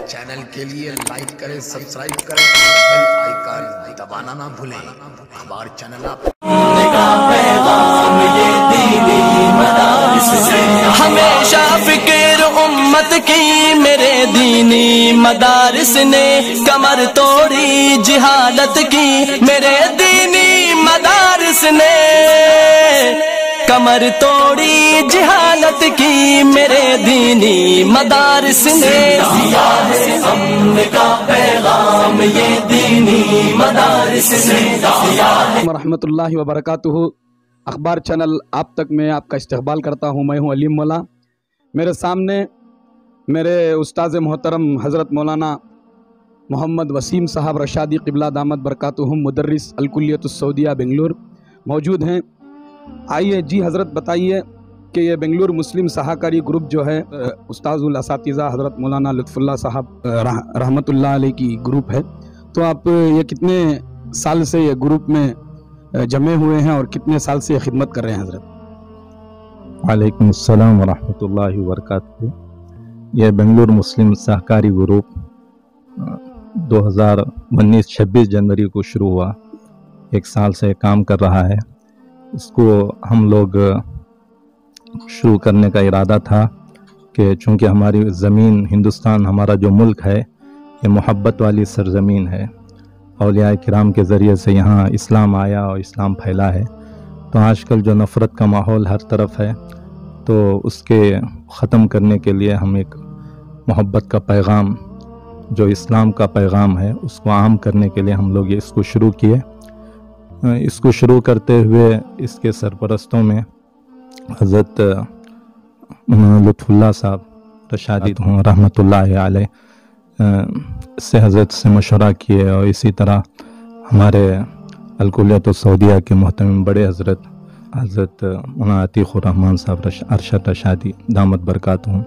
Channel کے لیے like کریں، سبسکرائب کریں، بیل آئیکن دبانا نہ بھولیں۔ اخبار چینل آپ ہمیشہ فکر امت کی میرے دینی مدارس نے، کمر توڑی جہالت کی میرے دینی مدارس نے، کمر توڑی جہالت کی میرے دینی مدارس نے، سیاہ امن کا پیغام یہ دینی مدارس نے، ورحمۃ اللہ وبرکاتہ۔ اخبار چینل آپ تک میں آپ کا استقبال کرتا ہوں۔ میں ہوں علیم مولا۔ میرے سامنے میرے استاذ محترم حضرت مولانا محمد وسیم صاحب رشادی قبلہ دامت برکاتہم، مدرس الکلیۃ السعودیہ بنگلور موجود ہیں۔ آئیے جی حضرت بتائیے کہ یہ بنگلور مسلم سہاکاری گروپ جو ہے استاذ الاساتذہ حضرت مولانا لطف اللہ صاحب رحمۃ اللہ علیہ کی گروپ ہے، تو آپ یہ کتنے سال سے یہ گروپ میں جمع ہوئے ہیں اور کتنے سال سے خدمت کر رہے ہیں حضرت؟ وعلیکم السلام ورحمۃ اللہ وبرکاتہ۔ یہ بنگلور مسلم سہکاری گروپ 26 جنوری کو شروع ہوا، ایک سال سے کام کر رہا ہے۔ اس کو ہم لوگ شروع کرنے کا ارادہ تھا کہ چونکہ ہماری زمین ہندوستان، ہمارا جو ملک ہے یہ محبت والی سرزمین ہے، اولیاء کرام کے ذریعے سے یہاں اسلام آیا اور اسلام پھیلا ہے، تو آج کل جو نفرت کا ماحول ہر طرف ہے، تو اس کے ختم کرنے کے لیے ہم ایک محبت کا پیغام جو اسلام کا پیغام ہے اس کو عام کرنے کے لیے ہم لوگ اس کو شروع کیے۔ اس کو شروع کرتے ہوئے اس کے سرپرستوں میں حضرت لطف اللہ صاحب رشادی رحمۃ اللہ علیہ سے حضرت سے مشورہ کیے، اور اسی طرح ہمارے الکلیۃ السعودیہ کے محترم بڑے حضرت مولانا عتیق الرحمن صاحب ارشد رشادی دامت برکاتہم،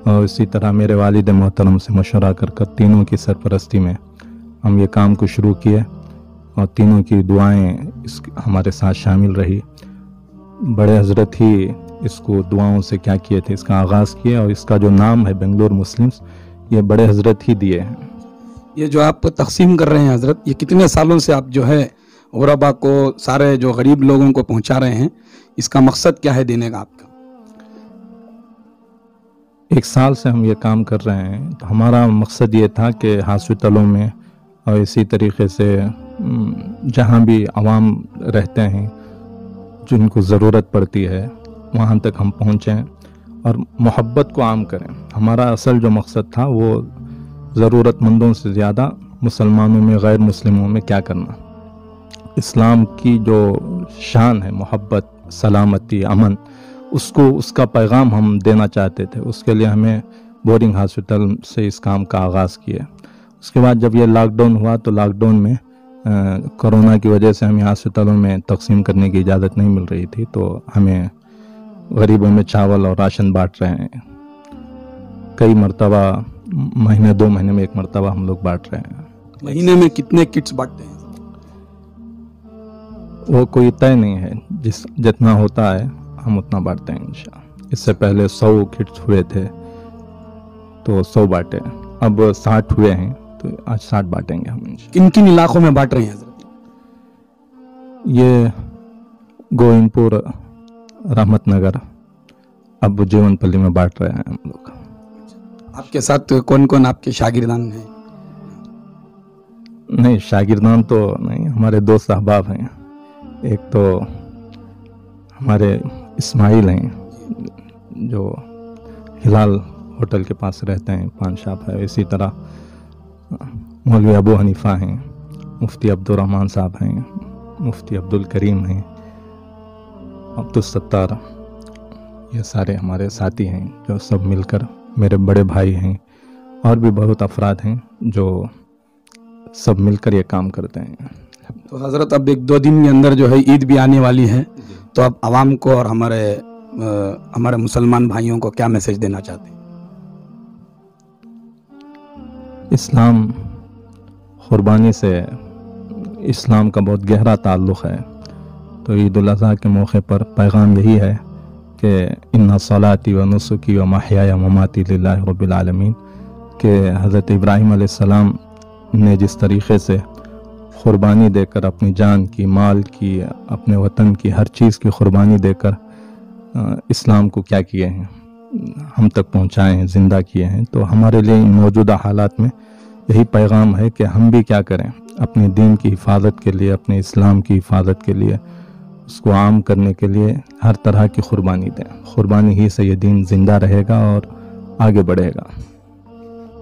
اور اسی طرح میرے والد محترم سے مشورہ کر تینوں کی سرپرستی میں ہم یہ کام کو شروع کیے، اور تینوں کی دعائیں ہمارے ساتھ شامل رہی۔ بڑے حضرت ہی اس کو دعاؤں سے کیا کیے تھے، اس کا آغاز کیے، اور اس کا جو نام ہے بنگلور مسلمز یہ بڑے حضرت ہی دیے ہیں۔ یہ جو آپ تقسیم کر رہے ہیں حضرت، یہ کتنے سالوں سے آپ جو ہے غربا کو، سارے جو غریب لوگوں کو پہنچا رہے ہیں، اس کا مقصد کیا ہے دینے کا آپ کا؟ ایک سال سے ہم یہ کام کر رہے ہیں، تو ہمارا مقصد یہ تھا کہ ہاسپٹلوں میں اور اسی طریقے سے جہاں بھی عوام رہتے ہیں جن کو ضرورت پڑتی ہے وہاں تک ہم پہنچیں اور محبت کو عام کریں۔ ہمارا اصل جو مقصد تھا وہ ضرورت مندوں سے زیادہ مسلمانوں میں، غیر مسلموں میں کیا کرنا، اسلام کی جو شان ہے محبت، سلامتی، امن، اس کا پیغام ہم دینا چاہتے تھے۔ اس کے لیے ہمیں بورنگ ہاسپٹل سے اس کام کا آغاز کیا۔ اس کے بعد جب یہ لاک ڈاؤن ہوا تو لاک ڈاؤن میں کرونا کی وجہ سے ہمیں ہاسپٹلوں میں تقسیم کرنے کی اجازت نہیں مل رہی تھی، تو ہمیں غریبوں میں چاول اور راشن بانٹ رہے ہیں۔ کئی مرتبہ مہینے، 2 مہینے میں ایک مرتبہ ہم لوگ بانٹ رہے ہیں۔ مہینے میں کتنے کٹس بانٹتے ہیں؟ وہ کوئی طے نہیں ہے، جتنا ہوتا ہے ہم اتنا بانٹتے ہیں انشاءاللہ۔ اس سے پہلے 100 کٹس ہوئے تھے تو 100 بانٹے، اب 60 ہوئے ہیں تو آج 60 بانٹیں گے ہم انشاءاللہ۔ کن کن علاقوں میں بانٹ رہے ہیں حضرت؟ یہ گوئن پور، رحمت نگر، اب جیون پلی میں بانٹ رہے ہیں ہم لوگ۔ آپ کے ساتھ کون کون آپ کے شاگردان ہیں؟ نہیں، شاگردان تو نہیں، ہمارے 2 احباب ہیں۔ ایک تو ہمارے اسماعیل ہیں جو ہلال ہوٹل کے پاس رہتے ہیں، پان شاپ ہے، اسی طرح مولوی ابو حنیفہ ہیں، مفتی عبدالرحمن صاحب ہیں، مفتی عبدالکریم ہیں، عبدالستار، یہ سارے ہمارے ساتھی ہیں جو سب مل کر، میرے بڑے بھائی ہیں، اور بھی بہت افراد ہیں جو سب مل کر یہ کام کرتے ہیں۔ تو حضرت اب 1-2 دن کے اندر جو ہے عید بھی آنے والی ہے، تو اب عوام کو اور ہمارے مسلمان بھائیوں کو کیا میسج دینا چاہتے ہیں؟ اسلام قربانی سے اسلام کا بہت گہرا تعلق ہے، تو عید الاضحیٰ کے موقع پر پیغام یہی ہے کہ ان صلاتی و نسکی و محیای و مماتی للہ رب العالمین، کہ حضرت ابراہیم علیہ السلام نے جس طریقے سے قربانی دے کر اپنی جان کی، مال کی، اپنے وطن کی، ہر چیز کی قربانی دے کر اسلام کو کیا کیے ہیں، ہم تک پہنچائے ہیں، زندہ کیے ہیں، تو ہمارے لیے ان موجودہ حالات میں یہی پیغام ہے کہ ہم بھی کیا کریں، اپنے دین کی حفاظت کے لیے، اپنے اسلام کی حفاظت کے لیے، اس کو عام کرنے کے لیے ہر طرح کی قربانی دیں۔ قربانی ہی سے یہ دین زندہ رہے گا اور آگے بڑھے گا۔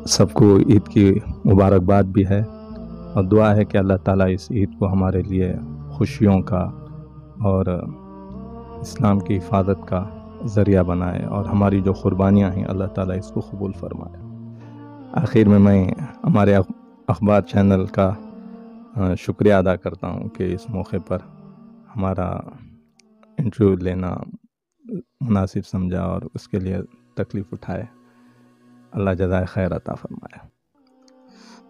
سب کو عید کی مبارکباد بھی ہے، اور دعا ہے کہ اللہ تعالیٰ اس عید کو ہمارے لیے خوشیوں کا اور اسلام کی حفاظت کا ذریعہ بنائے، اور ہماری جو قربانیاں ہیں اللہ تعالیٰ اس کو قبول فرمائے۔ آخر میں ہمارے اخبار چینل کا شکریہ ادا کرتا ہوں کہ اس موقع پر ہمارا انٹرویو لینا مناسب سمجھا اور اس کے لیے تکلیف اٹھائے۔ اللہ جزائے خیر عطا فرمائے۔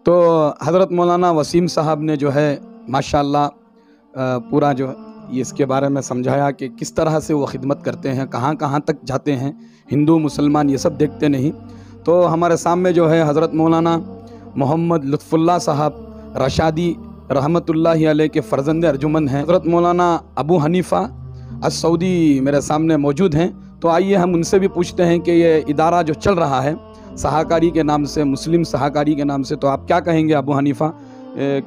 تو حضرت مولانا وسیم صاحب نے جو ہے ماشاءاللہ پورا جو اس کے بارے میں سمجھایا کہ کس طرح سے وہ خدمت کرتے ہیں، کہاں کہاں تک جاتے ہیں، ہندو مسلمان یہ سب دیکھتے نہیں۔ تو ہمارے سامنے جو ہے حضرت مولانا محمد لطف اللہ صاحب رشادی رحمۃ اللہ علیہ کے فرزند ارجمند ہیں۔ حضرت مولانا ابو حنیفہ السعودی میرے سامنے موجود ہیں، تو آئیے ہم ان سے بھی پوچھتے ہیں کہ یہ ادارہ جو چل رہا ہے سہاکاری کے نام سے، مسلم سہاکاری کے نام سے، تو آپ کیا کہیں گے ابو حنیفہ؟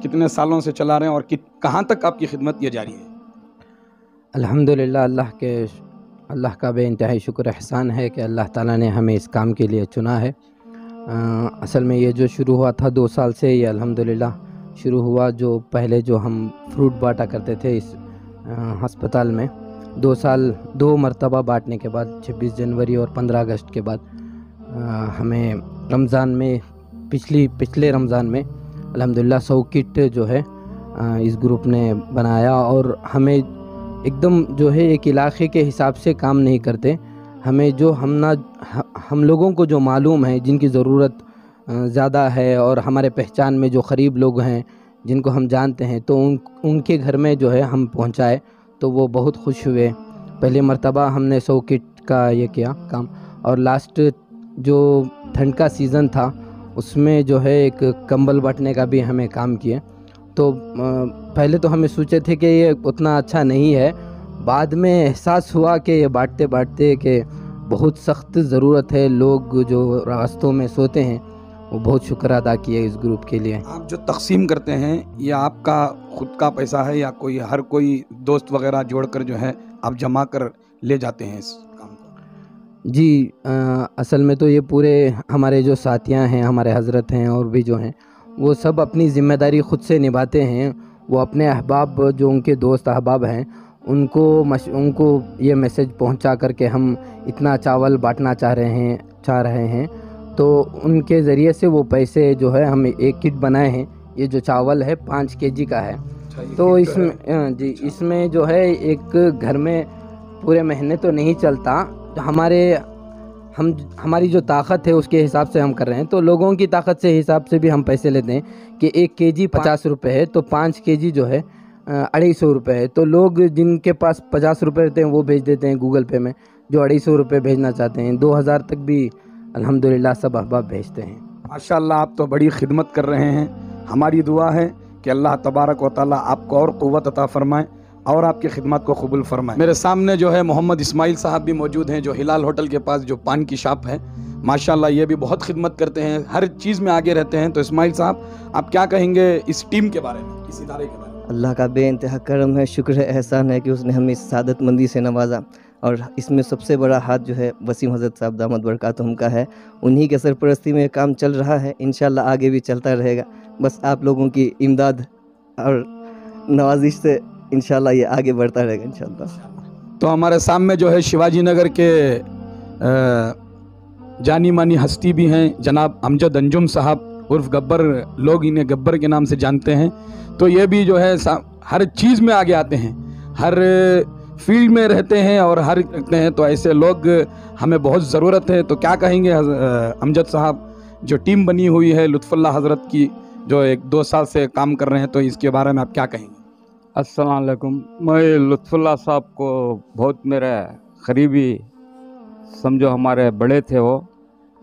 کتنے سالوں سے چلا رہے ہیں اور کہاں تک آپ کی خدمت یہ جاری ہے؟ الحمدللہ اللہ کا بے انتہائی شکر احسان ہے کہ اللہ تعالیٰ نے ہمیں اس کام کے لیے چنا ہے۔ اصل میں یہ جو شروع ہوا تھا 2 سال سے، یہ الحمدللہ شروع ہوا۔ جو پہلے جو ہم فروٹ بانٹا کرتے تھے اس ہسپتال میں، 2 مرتبہ بانٹنے کے بعد 26 جنوری اور 15 اگست کے بعد ہمیں رمضان میں پچھلے رمضان میں الحمدللہ 100 کٹ جو ہے اس گروپ نے بنایا، اور ہمیں ایک دم جو ہے ایک علاقے کے حساب سے کام نہیں کرتے، ہمیں جو ہم لوگوں کو جو معلوم ہے، جن کی ضرورت زیادہ ہے اور ہمارے پہچان میں جو قریب لوگ ہیں جن کو ہم جانتے ہیں، تو ان کے گھر میں جو ہے ہم پہنچائے تو وہ بہت خوش ہوئے۔ پہلے مرتبہ ہم نے 100 کٹ کا یہ کیا کام، اور لاسٹ جو ٹھنڈ کا سیزن تھا اس میں جو ہے ایک کمبل بانٹنے کا بھی ہمیں کام کیے۔ تو پہلے تو ہمیں سوچے تھے کہ یہ اتنا اچھا نہیں ہے، بعد میں احساس ہوا کہ یہ بانٹتے کہ بہت سخت ضرورت ہے، لوگ جو راستوں میں سوتے ہیں وہ بہت شکر ادا کیے اس گروپ کے لیے۔ آپ جو تقسیم کرتے ہیں یہ آپ کا خود کا پیسہ ہے یا ہر کوئی دوست وغیرہ جوڑ کر جو ہے آپ جمع کر لے جاتے ہیں اس کام کو؟ جی اصل میں تو یہ پورے ہمارے جو ساتھیاں ہیں، ہمارے حضرت ہیں اور بھی جو ہیں، وہ سب اپنی ذمہ داری خود سے نبھاتے ہیں۔ وہ اپنے احباب جو ان کے دوست احباب ہیں ان کو یہ میسج پہنچا کر کے ہم اتنا چاول بانٹنا چاہ رہے ہیں، تو ان کے ذریعے سے وہ پیسے جو ہے ہم ایک کٹ بنائے ہیں۔ یہ جو چاول ہے 5 kg کا ہے، تو اس میں جو ہے ایک گھر میں پورے مہینے تو نہیں چلتا، ہماری جو طاقت ہے اس کے حساب سے ہم کر رہے ہیں۔ تو لوگوں کی طاقت سے حساب سے بھی ہم پیسے لیتے ہیں کہ 1 kg 50 روپے ہے، تو 5 kg جو ہے 250 روپے ہے۔ تو لوگ جن کے پاس 50 روپے رہتے ہیں وہ بھیج دیتے ہیں گوگل پے میں، جو 250 روپے بھیجنا چاہتے ہیں 2000 تک بھی الحمدللہ سب احباب بھیجتے ہیں۔ ماشاءاللہ آپ تو بڑی خدمت کر رہے ہیں۔ ہماری دعا ہے کہ اللہ تبارک و تعالیٰ آپ کو اور قوت عطا فرمائے اور آپ کی خدمات کو قبول فرمائے۔ میرے سامنے جو ہے محمد اسماعیل صاحب بھی موجود ہیں، جو ہلال ہوٹل کے پاس جو پان کی شاپ ہے، ماشاءاللہ یہ بھی بہت خدمت کرتے ہیں، ہر چیز میں آگے رہتے ہیں۔ تو اسماعیل صاحب آپ کیا کہیں گے اس ٹیم کے بارے میں، اس ادارے کے بارے میں؟ اللہ کا بے انتہا کرم ہے، شکر ہے، احسان ہے کہ اس نے ہمیں اس سعادت مندی سے نوازا، اور اس میں سب سے بڑا ہاتھ جو ہے وسیم حضرت صاحب دامت برکاتہم کا ہے۔ انہی کے سرپرستی میں کام چل رہا ہے، انشاءاللہ آگے بھی چلتا رہے گا۔ بس آپ لوگوں کی امداد اور نوازش سے انشاءاللہ یہ آگے بڑھتا رہے گا انشاءاللہ۔ تو ہمارے سامنے جو ہے شیواجی نگر کے جانی مانی ہستی بھی ہیں، جناب امجد انجم صاحب عرف گبر، لوگ انہیں گبر کے نام سے جانتے ہیں۔ تو یہ بھی جو ہے ہر چیز میں آگے آتے ہیں، ہر فیلڈ میں رہتے ہیں اور ہر رکھتے ہیں، تو ایسے لوگ ہمیں بہت ضرورت ہے۔ تو کیا کہیں گے امجد صاحب، جو ٹیم بنی ہوئی ہے لطف اللہ حضرت کی، جو 1-2 سال سے کام کر رہے ہیں، تو اس کے بارے میں آپ کیا کہیں گے؟ السلام علیکم۔ میں لطف اللہ صاحب کو بہت میرے قریبی سمجھو، ہمارے بڑے تھے وہ،